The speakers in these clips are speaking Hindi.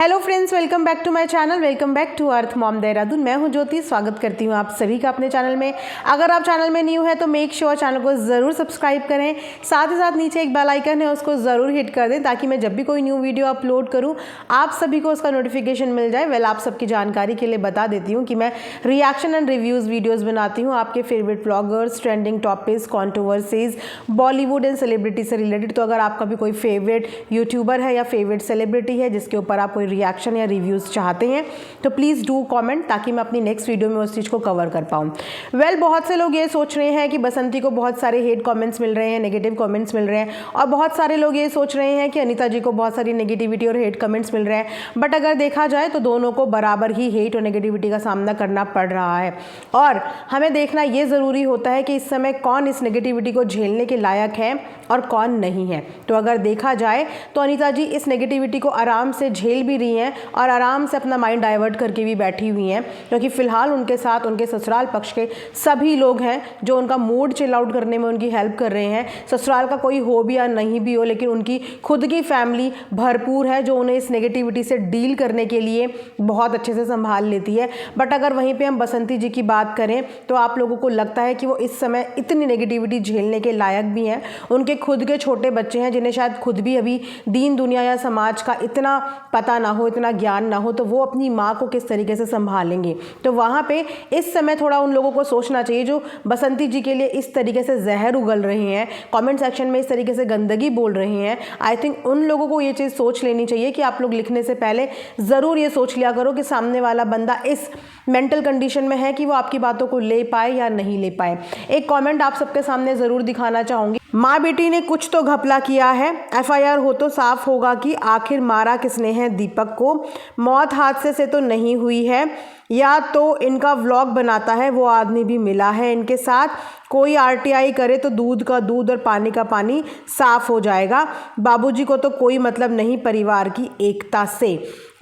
Hello friends, welcome back to my channel. Welcome back to Earth Mom Dehradun. मैं हूं ज्योति, स्वागत करती हूं आप सभी का अपने चैनल में। अगर आप चैनल में न्यू है तो मेक श्योर चैनल को ज़रूर सब्सक्राइब करें। साथ ही साथ नीचे एक बेल आइकन है, उसको ज़रूर हिट कर दें ताकि मैं जब भी कोई न्यू वीडियो अपलोड करूँ आप सभी को उसका नोटिफिकेशन मिल जाए। वेल, आप सबकी जानकारी के लिए बता देती हूँ कि मैं रिएक्शन एंड रिव्यूज़ वीडियोज़ बनाती हूँ आपके favourite bloggers, trending topics, controversies, Bollywood and celebrity से रिलेटेड। तो अगर आपका भी कोई फेवरेट यूट्यूबर है या फेवरेट सेलिब्रिटी है जिसके ऊपर आप कोई रिएक्शन या रिव्यूज़ चाहते हैं तो प्लीज़ डू कमेंट ताकि मैं अपनी नेक्स्ट वीडियो में उस चीज़ को कवर कर पाऊँ। वेल, बहुत से लोग ये सोच रहे हैं कि बसंती को बहुत सारे हेट कमेंट्स मिल रहे हैं, नेगेटिव कमेंट्स मिल रहे हैं, और बहुत सारे लोग ये सोच रहे हैं कि अनीता जी को बहुत सारी नेगेटिविटी और हेट कमेंट्स मिल रहे हैं। बट अगर देखा जाए तो दोनों को बराबर ही हेट और नेगेटिविटी का सामना करना पड़ रहा है, और हमें देखना ये ज़रूरी होता है कि इस समय कौन इस नेगेटिविटी को झेलने के लायक है और कौन नहीं है। तो अगर देखा जाए तो अनीता जी इस नेगेटिविटी को आराम से झेल भी रही हैं और आराम से अपना माइंड डाइवर्ट करके भी बैठी हुई हैं, क्योंकि फ़िलहाल उनके साथ उनके ससुराल पक्ष के सभी लोग हैं जो उनका मूड चिल आउट करने में उनकी हेल्प कर रहे हैं। ससुराल का कोई हो भी या नहीं भी हो, लेकिन उनकी खुद की फैमिली भरपूर है जो उन्हें इस नेगेटिविटी से डील करने के लिए बहुत अच्छे से संभाल लेती है। बट अगर वहीं पर हम बसंती जी की बात करें तो आप लोगों को लगता है कि वो इस समय इतनी नेगेटिविटी झेलने के लायक भी हैं। उनके खुद के छोटे बच्चे हैं जिन्हें शायद खुद भी अभी दीन दुनिया या समाज का इतना पता ना हो, इतना ज्ञान ना हो, तो वो अपनी माँ को किस तरीके से संभालेंगे। तो वहाँ पे इस समय थोड़ा उन लोगों को सोचना चाहिए जो बसंती जी के लिए इस तरीके से जहर उगल रहे हैं, कमेंट सेक्शन में इस तरीके से गंदगी बोल रहे हैं। आई थिंक उन लोगों को ये चीज़ सोच लेनी चाहिए कि आप लोग लिखने से पहले ज़रूर ये सोच लिया करो कि सामने वाला बंदा इस मेंटल कंडीशन में है कि वो आपकी बातों को ले पाए या नहीं ले पाए। एक कमेंट आप सबके सामने ज़रूर दिखाना चाहूँगी। माँ बेटी ने कुछ तो घपला किया है, एफआईआर हो तो साफ होगा कि आखिर मारा किसने है दीपक को। मौत हादसे से तो नहीं हुई है, या तो इनका व्लॉग बनाता है वो आदमी भी मिला है इनके साथ। कोई आरटीआई करे तो दूध का दूध और पानी का पानी साफ हो जाएगा। बाबूजी को तो कोई मतलब नहीं परिवार की एकता से।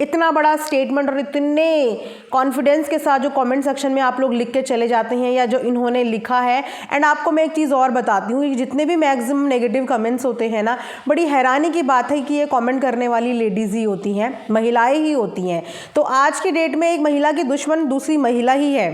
इतना बड़ा स्टेटमेंट और इतने कॉन्फिडेंस के साथ जो कमेंट सेक्शन में आप लोग लिख के चले जाते हैं या जो इन्होंने लिखा है। एंड आपको मैं एक चीज़ और बताती हूँ कि जितने भी मैक्सिमम नेगेटिव कमेंट्स होते हैं ना, बड़ी हैरानी की बात है कि ये कमेंट करने वाली लेडीज़ ही होती हैं, महिलाएं ही होती हैं। तो आज की डेट में एक महिला की दुश्मन दूसरी महिला ही है,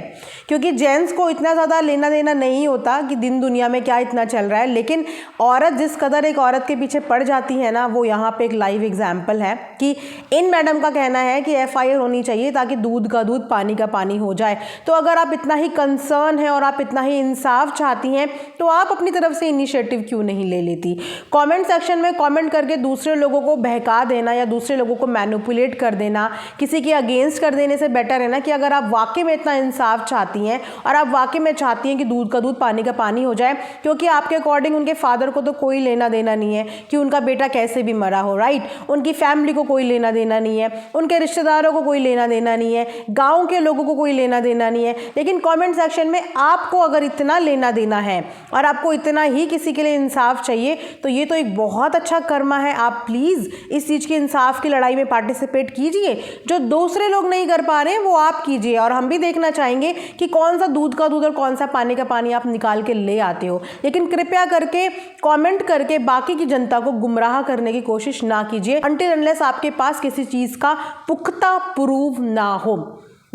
क्योंकि जेंट्स को इतना ज़्यादा लेना देना नहीं होता कि दिन दुनिया में क्या इतना चल रहा है, लेकिन औरत जिस कदर एक औरत के पीछे पड़ जाती है ना, वो यहाँ पे एक लाइव एग्जाम्पल है कि इन मैडम का कहना है कि एफआईआर होनी चाहिए ताकि दूध का दूध पानी का पानी हो जाए। तो अगर आप इतना ही कंसर्न है और आप इतना ही इंसाफ चाहती हैं तो आप अपनी तरफ से इनिशिएटिव क्यों नहीं ले लेती। कमेंट सेक्शन में कमेंट करके दूसरे लोगों को बहका देना या दूसरे लोगों को मैनिपुलेट कर देना, किसी के अगेंस्ट कर देने से बेटर है ना कि अगर आप वाकई में इतना इंसाफ चाहती हैं और आप वाकई में चाहती हैं कि दूध का दूध पानी का पानी हो जाए, क्योंकि आपके अकॉर्डिंग उनके फादर को तो कोई लेना देना नहीं है कि उनका बेटा कैसे भी मरा हो, राइट। उनकी फैमिली को कोई लेना देना नहीं है, उनके रिश्तेदारों को कोई लेना देना नहीं है, गांव के लोगों को कोई लेना देना नहीं है। लेकिन कमेंट सेक्शन में आपको अगर इतना लेना देना है और आपको इतना ही किसी के लिए इंसाफ चाहिए तो ये तो एक बहुत अच्छा कर्मा है। आप प्लीज़ इस चीज़ की इंसाफ की लड़ाई में पार्टिसिपेट कीजिए। जो दूसरे लोग नहीं कर पा रहे हैं वो आप कीजिए, और हम भी देखना चाहेंगे कि कौन सा दूध का दूध और कौन सा पानी का पानी आप निकाल के ले आते हो। लेकिन कृपया करके कमेंट करके बाकी की जनता को गुमराह करने की कोशिश ना कीजिए अनटिल अनलेस आपके पास किसी चीज़ का पुख्ता प्रूफ ना हो।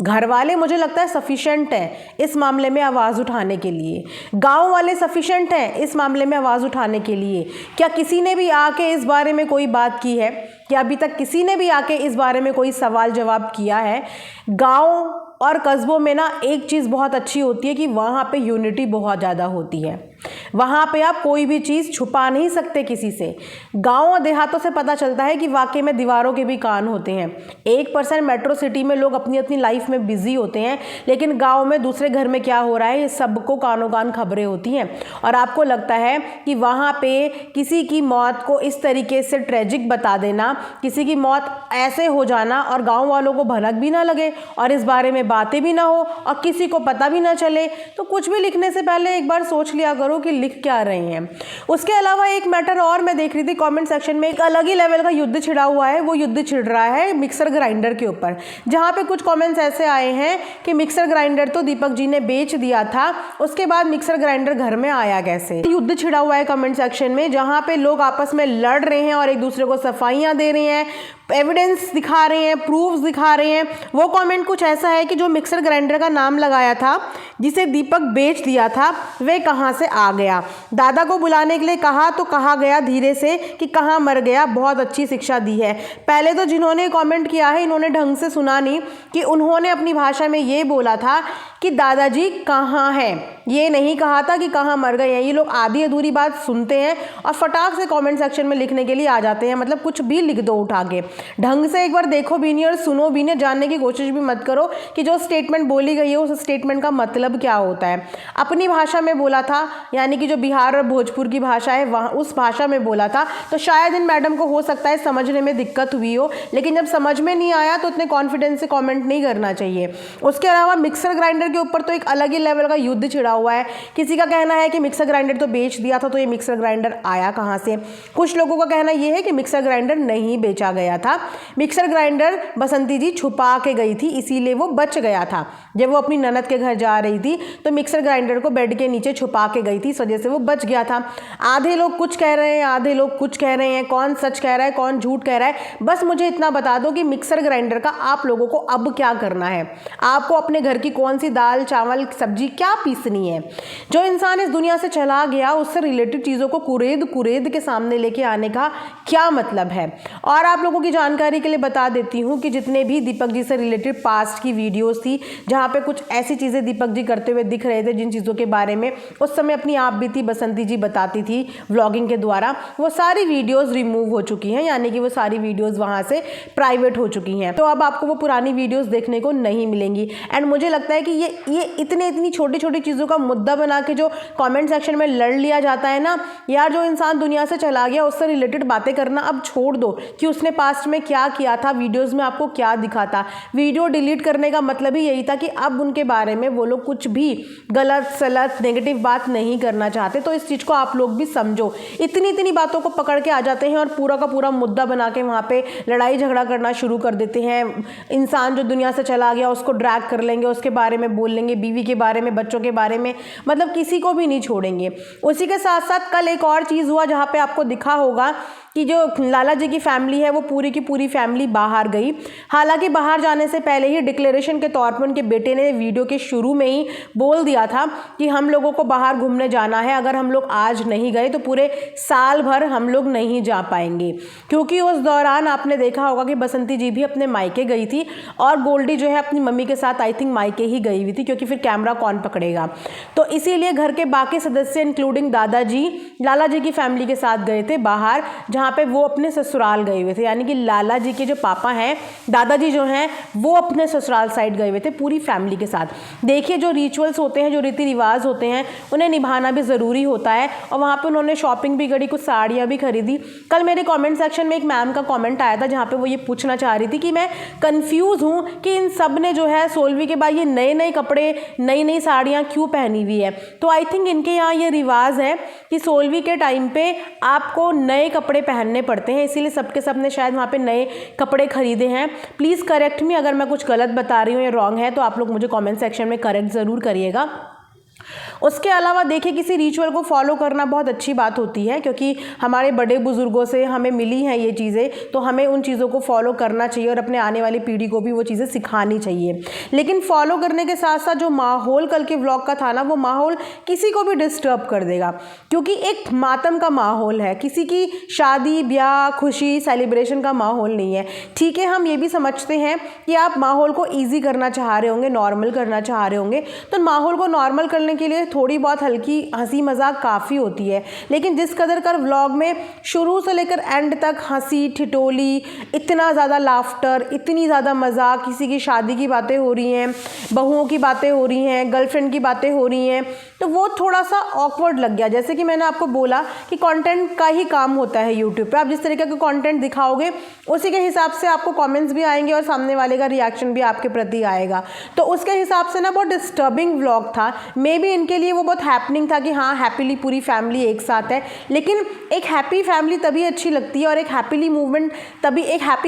घर वाले मुझे लगता है सफिशेंट हैं इस मामले में आवाज़ उठाने के लिए, गांव वाले सफिशेंट हैं इस मामले में आवाज़ उठाने के लिए। क्या किसी ने भी आके इस बारे में कोई बात की है? क्या अभी तक किसी ने भी आके इस बारे में कोई सवाल जवाब किया है? गांव और कस्बों में ना एक चीज़ बहुत अच्छी होती है कि वहाँ पे यूनिटी बहुत ज़्यादा होती है। वहाँ पे आप कोई भी चीज़ छुपा नहीं सकते किसी से। गांव और देहातों से पता चलता है कि वाकई में दीवारों के भी कान होते हैं। 1% मेट्रो सिटी में लोग अपनी अपनी लाइफ में बिजी होते हैं, लेकिन गांव में दूसरे घर में क्या हो रहा है ये सबको कानों कान खबरें होती हैं। और आपको लगता है कि वहाँ पे किसी की मौत को इस तरीके से ट्रेजिक बता देना, किसी की मौत ऐसे हो जाना और गाँव वालों को भनक भी ना लगे और इस बारे में बातें भी ना हो और किसी को पता भी ना चले, तो कुछ भी लिखने से पहले एक बार सोच लिया करो कि लिख क्या रहे हैं। उसके अलावा एक मैटर और मैं देख रही थी कमेंट सेक्शन में, एक अलग ही लेवल का युद्ध छिड़ा हुआ है। वो युद्ध छिड़ रहा है मिक्सर ग्राइंडर के ऊपर, जहाँ पे कुछ कमेंट्स ऐसे आए हैं कि मिक्सर ग्राइंडर तो दीपक जी ने बेच दिया था, उसके बाद मिक्सर ग्राइंडर घर में आया कैसे। युद्ध छिड़ा हुआ है कमेंट सेक्शन में, जहाँ पे लोग आपस में लड़ रहे हैं और एक दूसरे को सफाइयाँ दे रहे हैं। एविडेंस दिखा रहे हैं, प्रूफ्स दिखा रहे हैं। वो कमेंट कुछ ऐसा है कि जो मिक्सर ग्राइंडर का नाम लगाया था, जिसे दीपक बेच दिया था, वे कहाँ से आ गया। दादा को बुलाने के लिए कहा तो कहा गया धीरे से कि कहाँ मर गया। बहुत अच्छी शिक्षा दी है। पहले तो जिन्होंने कमेंट किया है इन्होंने ढंग से सुना नहीं कि उन्होंने अपनी भाषा में ये बोला था कि दादाजी कहाँ हैं, ये नहीं कहा था कि कहाँ मर गए हैं। ये लोग आधी अधूरी बात सुनते हैं और फटाक से कमेंट सेक्शन में लिखने के लिए आ जाते हैं, मतलब कुछ भी लिख दो उठा के। ढंग से एक बार देखो भी नहीं और सुनो भी नहीं, जानने की कोशिश भी मत करो कि जो स्टेटमेंट बोली गई है उस स्टेटमेंट का मतलब क्या होता है। अपनी भाषा में बोला था, यानी कि जो बिहार और भोजपुर की भाषा है वहाँ उस भाषा में बोला था, तो शायद इन मैडम को हो सकता है समझने में दिक्कत हुई हो, लेकिन जब समझ में नहीं आया तो इतने कॉन्फिडेंस से कॉमेंट नहीं करना चाहिए। उसके अलावा मिक्सर ग्राइंडर के ऊपर तो एक अलग ही लेवल का युद्ध छिड़ा हुआ है। किसी का कहना है कि मिक्सर ग्राइंडर तो बेच दिया था, तो ये मिक्सर ग्राइंडर आया कहाँ से। कुछ लोगों का कहना यह है कि मिक्सर ग्राइंडर नहीं बेचा गया था, मिक्सर ग्राइंडर बसंती जी छुपा के गई थी, इसीलिए वो बच गया था। जब वो अपनी ननद के घर जा रही थी तो मिक्सर ग्राइंडर को बेड के नीचे छुपा के गई थी, इस वजह से वो बच गया था। आधे लोग कुछ कह रहे हैं, आधे लोग कुछ कह रहे हैं, कौन सच कह रहा है कौन झूठ कह रहा है। बस मुझे इतना बता दो कि मिक्सर ग्राइंडर का आप लोगों को अब क्या करना है। आपको अपने घर की कौन सी दाल चावल सब्जी क्या पीसनी है। जो इंसान इस दुनिया से चला गया उससे रिलेटेड चीज़ों को कुरेद कुरेद के सामने लेके आने का क्या मतलब है। और आप लोगों की जानकारी के लिए बता देती हूँ कि जितने भी दीपक जी से रिलेटेड पास्ट की वीडियोस थी जहाँ पे कुछ ऐसी चीज़ें दीपक जी करते हुए दिख रहे थे जिन चीज़ों के बारे में उस समय अपनी आप बीती बसंती जी बताती थी व्लॉगिंग के द्वारा, वो सारी वीडियोज़ रिमूव हो चुकी हैं, यानी कि वो सारी वीडियोज़ वहाँ से प्राइवेट हो चुकी हैं। तो अब आपको वो पुरानी वीडियोज़ देखने को नहीं मिलेंगी। एंड मुझे लगता है कि ये इतनी छोटी छोटी चीज़ों का मुद्दा बना के जो कमेंट सेक्शन में लड़ लिया जाता है ना यार, जो इंसान दुनिया से चला गया उससे रिलेटेड बातें करना अब छोड़ दो कि उसने पास्ट में क्या किया था, वीडियोस में आपको क्या दिखा था। वीडियो डिलीट करने का मतलब ही यही था कि अब उनके बारे में वो लोग कुछ भी गलत सलत नेगेटिव बात नहीं करना चाहते। तो इस चीज़ को आप लोग भी समझो। इतनी बातों को पकड़ के आ जाते हैं और पूरा का पूरा मुद्दा बना के वहाँ पे लड़ाई झगड़ा करना शुरू कर देते हैं। इंसान जो दुनिया से चला गया उसको ड्रैग कर लेंगे, उसके बारे में बोल लेंगे, बीवी के बारे में, बच्चों के बारे में, मतलब किसी को भी नहीं छोड़ेंगे। उसी के साथ साथ कल एक और चीज़ हुआ जहाँ पे आपको दिखा होगा कि जो लाला जी की फैमिली है वो पूरी की पूरी फैमिली बाहर गई। हालांकि बाहर जाने से पहले ही डिक्लेरेशन के तौर पर उनके बेटे ने वीडियो के शुरू में ही बोल दिया था कि हम लोगों को बाहर घूमने जाना है, अगर हम लोग आज नहीं गए तो पूरे साल भर हम लोग नहीं जा पाएंगे। क्योंकि उस दौरान आपने देखा होगा कि बसंती जी भी अपने मायके गई थी और गोल्डी जो है अपनी मम्मी के साथ आई थिंक मायके ही गई हुई थी, क्योंकि फिर कैमरा कौन पकड़ेगा। तो इसीलिए घर के बाकी सदस्य इंक्लूडिंग दादाजी लाला जी की फैमिली के साथ गए थे बाहर, जहाँ पे वो अपने ससुराल गए हुए थे। यानी कि लाला जी के जो पापा हैं, दादाजी जो हैं, वो अपने ससुराल साइड गए हुए थे पूरी फैमिली के साथ। देखिए जो रिचुअल्स होते हैं, जो रीति रिवाज होते हैं, उन्हें निभाना भी ज़रूरी होता है। और वहाँ पे उन्होंने शॉपिंग भी करी, कुछ साड़ियाँ भी खरीदी। कल मेरे कमेंट सेक्शन में एक मैम का कमेंट आया था जहाँ पे वो ये पूछना चाह रही थी कि मैं कंफ्यूज हूँ कि इन सब ने जो है 16वीं के बाद ये नए नए कपड़े, नई नई साड़ियाँ क्यों पहनी हुई है। तो आई थिंक इनके यहाँ ये रिवाज है कि 16वीं के टाइम पे आपको नए कपड़े पहनने पड़ते हैं, इसीलिए सबके सब ने शायद वहाँ पे नए कपड़े खरीदे हैं। प्लीज़ करेक्ट मी अगर मैं कुछ गलत बता रही हूँ या रॉन्ग है, तो आप लोग मुझे कमेंट सेक्शन में करेक्ट ज़रूर करिएगा। उसके अलावा देखिए किसी रिचुअल को फॉलो करना बहुत अच्छी बात होती है, क्योंकि हमारे बड़े बुजुर्गों से हमें मिली हैं ये चीज़ें, तो हमें उन चीज़ों को फॉलो करना चाहिए और अपने आने वाली पीढ़ी को भी वो चीज़ें सिखानी चाहिए। लेकिन फॉलो करने के साथ साथ जो माहौल कल के व्लॉग का था ना, वो माहौल किसी को भी डिस्टर्ब कर देगा, क्योंकि एक मातम का माहौल है, किसी की शादी ब्याह खुशी सेलिब्रेशन का माहौल नहीं है। ठीक है, हम ये भी समझते हैं कि आप माहौल को ईजी करना चाह रहे होंगे, नॉर्मल करना चाह रहे होंगे, तो माहौल को नॉर्मल करने के लिए थोड़ी बहुत हल्की हंसी मजाक काफ़ी होती है। लेकिन जिस कदर कर व्लॉग में शुरू से लेकर एंड तक हंसी ठिठोली, इतना ज़्यादा लाफ्टर, इतनी ज़्यादा मजाक, किसी की शादी की बातें हो रही हैं, बहुओं की बातें हो रही हैं, गर्लफ्रेंड की बातें हो रही हैं, तो वो थोड़ा सा ऑकवर्ड लग गया। जैसे कि मैंने आपको बोला कि कंटेंट का ही काम होता है यूट्यूब पे, आप जिस तरीके का कंटेंट दिखाओगे उसी के हिसाब से आपको कमेंट्स भी आएंगे और सामने वाले का रिएक्शन भी आपके प्रति आएगा। तो उसके हिसाब से ना बहुत डिस्टर्बिंग व्लॉग था। मे बी इनके लिए वो बहुत हैपनिंग था कि हाँ हैप्पीली पूरी फैमिली एक साथ है, लेकिन एक हैप्पी फैमिली तभी अच्छी लगती है और एक हैप्पी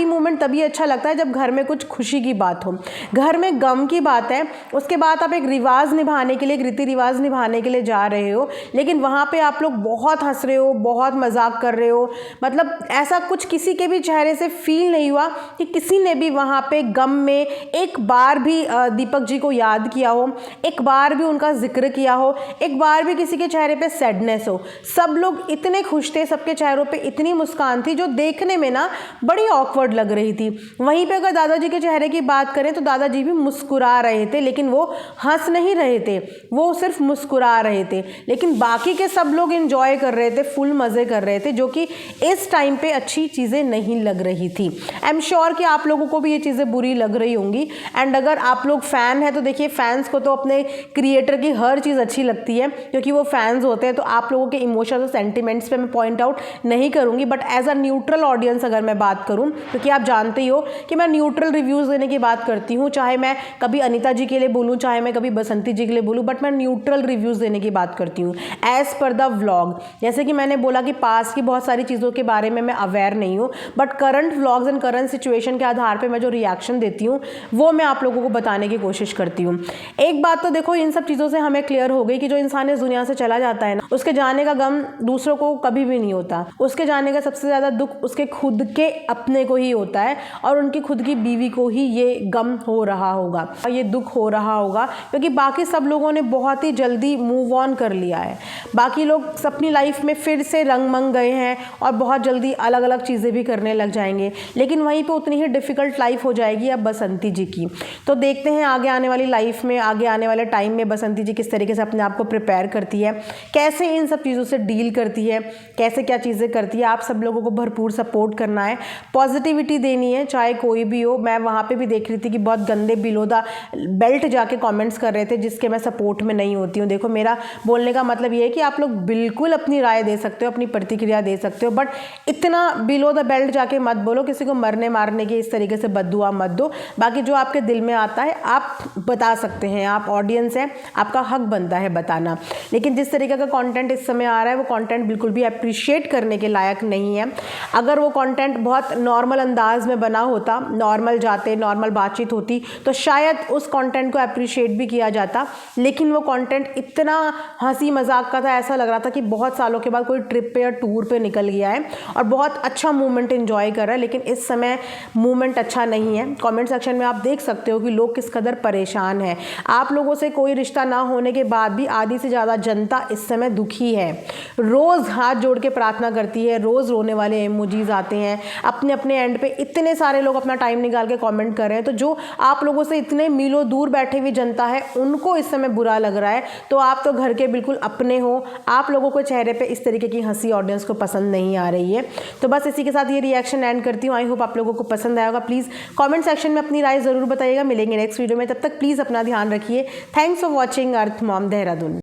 मूवमेंट तभी अच्छा लगता है जब घर में कुछ खुशी की बात हो। घर में गम की बात है, उसके बाद आप एक रिवाज निभाने के लिए, एक रीति रिवाज निभाने के लिए जा रहे हो, लेकिन वहाँ पे आप लोग बहुत हंस रहे हो, बहुत मजाक कर रहे हो, मतलब ऐसा कुछ किसी के भी चेहरे से फील नहीं हुआ कि किसी ने भी वहाँ पे गम में एक बार भी दीपक जी को याद किया हो, एक बार भी उनका जिक्र किया हो, एक बार भी किसी के चेहरे पे सैडनेस हो। सब लोग इतने खुश थे, सबके चेहरों पे इतनी मुस्कान थी जो देखने में ना बड़ी ऑकवर्ड लग रही थी। वहीं पे अगर दादाजी के चेहरे की बात करें तो दादाजी भी मुस्कुरा रहे थे, लेकिन वो हंस नहीं रहे थे, वो सिर्फ मुस्कुरा रहे थे। लेकिन बाकी के सब लोग एंजॉय कर रहे थे, फुल मज़े कर रहे थे, जो कि इस टाइम पे अच्छी चीज़ें नहीं लग रही थी। आई एम श्योर कि आप लोगों को भी ये चीज़ें बुरी लग रही होंगी। एंड अगर आप लोग फ़ैन हैं तो देखिए, फैंस को तो अपने क्रिएटर की हर चीज़ अच्छी लगती है क्योंकि वो फैंस होते हैं। तो आप लोगों के इमोशंस और सेंटिमेंट्स पे मैं पॉइंट आउट नहीं करूँगी, but as a neutral audience अगर मैं बात करूँ, क्योंकि आप जानते ही हो कि मैं न्यूट्रल रिव्यूज़ देने की बात करती हूँ, चाहे मैं कभी अनीता जी के लिए बोलूँ, चाहे मैं कभी बसंती जी के लिए बोलूँ, बट मैं न्यूट्रल रिव्यूज़ देने की बात करती हूँ एज़ पर द व्लॉग। जैसे कि मैंने बोला कि पास की बहुत सारी चीज़ों के बारे में मैं अवेयर नहीं हूँ, but current vlogs and current situation के आधार पर मैं जो रिएक्शन देती हूँ वो मैं आप लोगों को बताने की कोशिश करती हूँ। एक बात तो देखो, इन सब चीज़ों से हमें क्लियर हो गई कि जो इंसान इस दुनिया से चला जाता है ना, उसके जाने का गम दूसरों को कभी भी नहीं होता। उसके जाने का सबसे ज़्यादा दुख उसके खुद के अपने को ही होता है, और उनकी खुद की बीवी को ही ये गम हो रहा होगा, ये दुख हो रहा होगा, क्योंकि बाकी सब लोगों ने बहुत ही जल्दी मूव ऑन कर लिया है। बाकी लोग अपनी लाइफ में फिर से रंग मंग गए हैं और बहुत जल्दी अलग अलग चीज़ें भी करने लग जाएंगे, लेकिन वहीं पे उतनी ही डिफ़िकल्ट लाइफ हो जाएगी अब बसंती जी की। तो देखते हैं आगे आने वाली लाइफ में, आगे आने वाले टाइम में बसंती जी किस तरीके से अपने आप को प्रिपेयर करती है, कैसे इन सब चीज़ों से डील करती है, कैसे क्या चीज़ें करती है। आप सब लोगों को भरपूर सपोर्ट करना है, पॉजिटिविटी देनी है, चाहे कोई भी हो। मैं वहाँ पे भी देख रही थी कि बहुत गंदे बिलो द बेल्ट जाके कमेंट्स कर रहे थे, जिसके मैं सपोर्ट में नहीं होती हूँ। देखो, मेरा बोलने का मतलब ये है कि आप लोग बिल्कुल अपनी राय दे सकते हो, अपनी प्रतिक्रिया दे सकते हो, बट इतना बिलो द बेल्ट जाके मत बोलो, किसी को मरने मारने की इस तरीके से बद्दुआ मत दो। बाकी जो आपके दिल में आता है आप बता सकते हैं, आप ऑडियंस हैं, आपका हक बनता है बताना। लेकिन जिस तरीके का कंटेंट इस समय आ रहा है वो कंटेंट बिल्कुल भी अप्रिशिएट करने के लायक नहीं है। अगर वो कंटेंट बहुत नॉर्मल अंदाज में बना होता, नॉर्मल जाते, नॉर्मल बातचीत होती, तो शायद उस कंटेंट को अप्रिशिएट भी किया जाता। लेकिन वो कंटेंट इतना हंसी मजाक का था, ऐसा लग रहा था कि बहुत सालों के बाद कोई ट्रिप पे या टूर पे निकल गया है और बहुत अच्छा मूवमेंट एंजॉय कर रहा है। लेकिन इस समय मूवमेंट अच्छा नहीं है। कमेंट सेक्शन में आप देख सकते हो कि लोग किस कदर परेशान हैं। आप लोगों से कोई रिश्ता ना होने के बाद भी आधी से ज़्यादा जनता इस समय दुखी है, रोज़ हाथ जोड़ के प्रार्थना करती है, रोज़ रोने वाले इमोजीज आते हैं, अपने अपने एंड पे इतने सारे लोग अपना टाइम निकाल के कमेंट कर रहे हैं। तो जो आप लोगों से इतने मीलों दूर बैठे हुई जनता है उनको इस समय बुरा लग रहा है। तो आप तो घर के बिल्कुल अपने हो, आप लोगों को चेहरे पे इस तरीके की हंसी ऑडियंस को पसंद नहीं आ रही है। तो बस इसी के साथ ये रिएक्शन एंड करती हूँ। आई होप आप लोगों को पसंद आएगा। प्लीज़ कमेंट सेक्शन में अपनी राय ज़रूर बताइएगा। मिलेंगे नेक्स्ट वीडियो में, तब तक प्लीज़ अपना ध्यान रखिए। Thanks for watching earth Mom Dehradun.